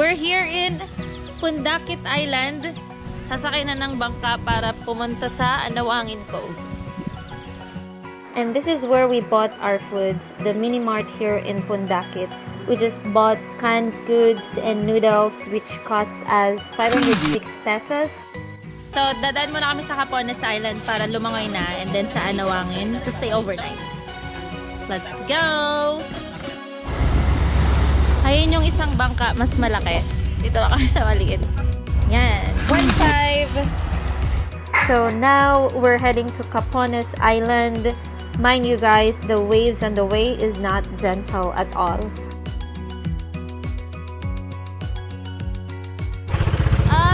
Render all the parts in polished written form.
We're here in Pundakit Island. Sasakay na ng bangka para pumunta sa Anawangin Cove. And this is where we bought our foods, the mini mart here in Pundakit. We just bought canned goods and noodles which cost us 506 pesos. So, dadaan muna kami sa Capones Island para lumangoy na and then sa Anawangin to stay overnight. Let's go! Ayun yung isang bangka, mas malaki. Dito lang kami sa maliit. Yan. 1.5. So now we're heading to Capones Island. Mind you guys, the waves on the way is not gentle at all.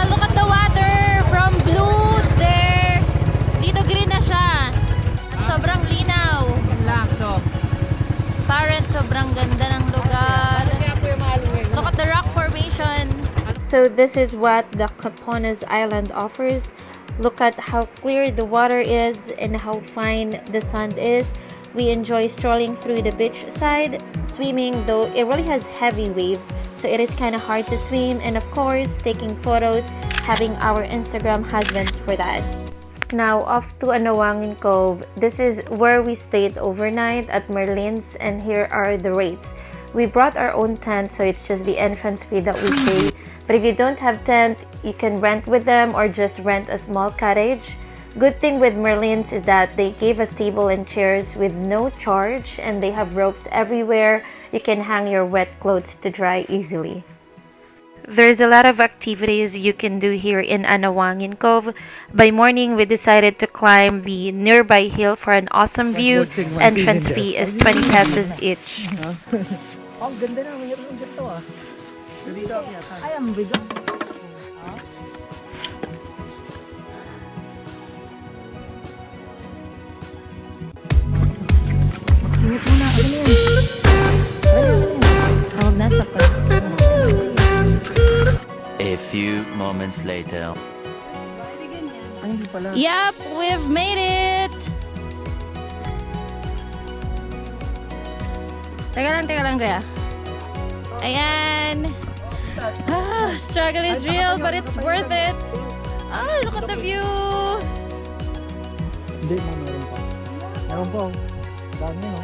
Look at the water from blue there. Dito green na siya. At sobrang linaw. Parent, sobrang ganda ng lugar. Look at the rock formation. So this is what the Capones Island offers. Look at how clear the water is and how fine the sand is. We enjoy strolling through the beach side, swimming, though it really has heavy waves, so it is kind of hard to swim, and of course taking photos, having our Instagram husbands for that. Now off to Anawangin Cove. This is where we stayed overnight at Merlins, and here are the rates. We brought our own tent, so it's just the entrance fee that we pay. But if you don't have tent, you can rent with them or just rent a small cottage. Good thing with Merlins is that they gave us table and chairs with no charge, and they have ropes everywhere. You can hang your wet clothes to dry easily. There's a lot of activities you can do here in Anawangin Cove. By morning, we decided to climb the nearby hill for an awesome view. Entrance fee is 20 pesos each. Ang ganda na, mayroon ng dito ah. Dito yata. Ay, ang bigo. Singit muna, ano yun? Tawag na sa pa. A few moments later. Ay, hindi pala. Yup, we've made it! Teka lang, Rhea. Ayan. Struggle is real, but it's worth it. Look at the view. Hindi, meron pa. Meron pa. Dami no.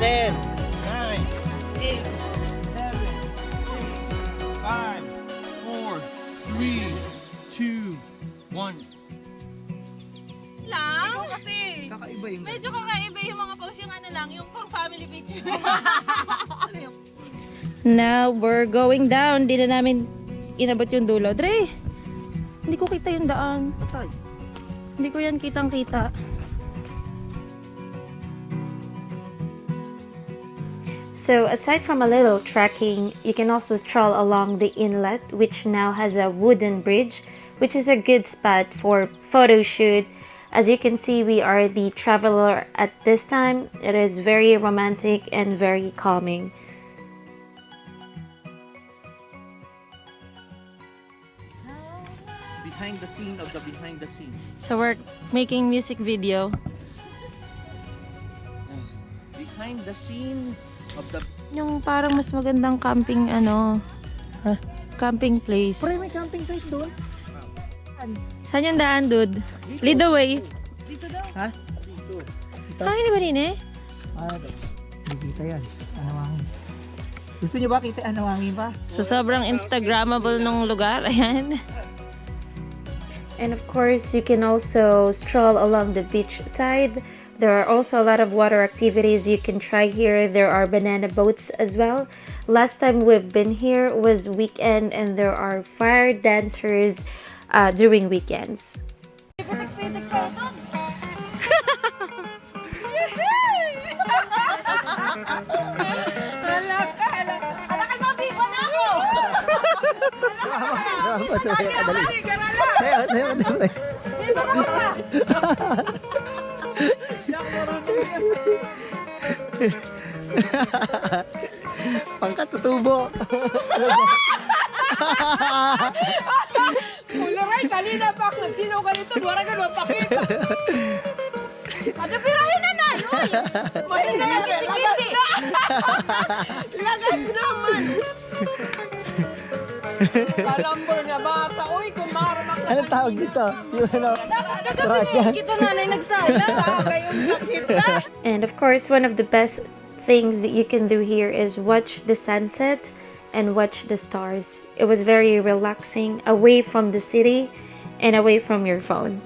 10, 9, 8, 7, 6, 5, 4, 3, 2, 1. Lang? Kasi kakaiba yung Medyo kakaiba yung mga post, yung ano lang, yung pang family picture. Now, we're going down. Di na namin inabot yung dulo. Dre, hindi ko kita yung daan. patay. Hindi ko yan kitang-kita. So aside from a little trekking, you can also stroll along the inlet, which now has a wooden bridge, which is a good spot for photo shoot. As you can see, we are the traveler at this time. It is very romantic and very calming. Behind the scene of the behind the scene. So we're making music video. Behind the scene of the... Yung parang mas magandang camping camping place. Pre, may camping site doon. Saan yung daan, dude? Lead the way. Dito daw. Ha? Dito. Hindi ba din eh? Ito. Hindi kita yan. Anawangin. Gusto nyo ba kita Anawangin pa? So sobrang Instagrammable nung lugar. Ayan. And of course, you can also stroll along the beach side. There are also a lot of water activities you can try here. There are banana boats as well. Last time we've been here was weekend, and there are fire dancers during weekends. Pangkat tutubo. Ularay, kanina pa ako. Sino ganito? Wala ka mapakita. Ada pirahin na na. Kalambol nga bata. Uy, kumara Anong tawag dito? Yung ano? Rajan. kita nanay nagsala. Kayong nakita. And of course, one of the best things that you can do here is watch the sunset and watch the stars. It was very relaxing, away from the city and away from your phone.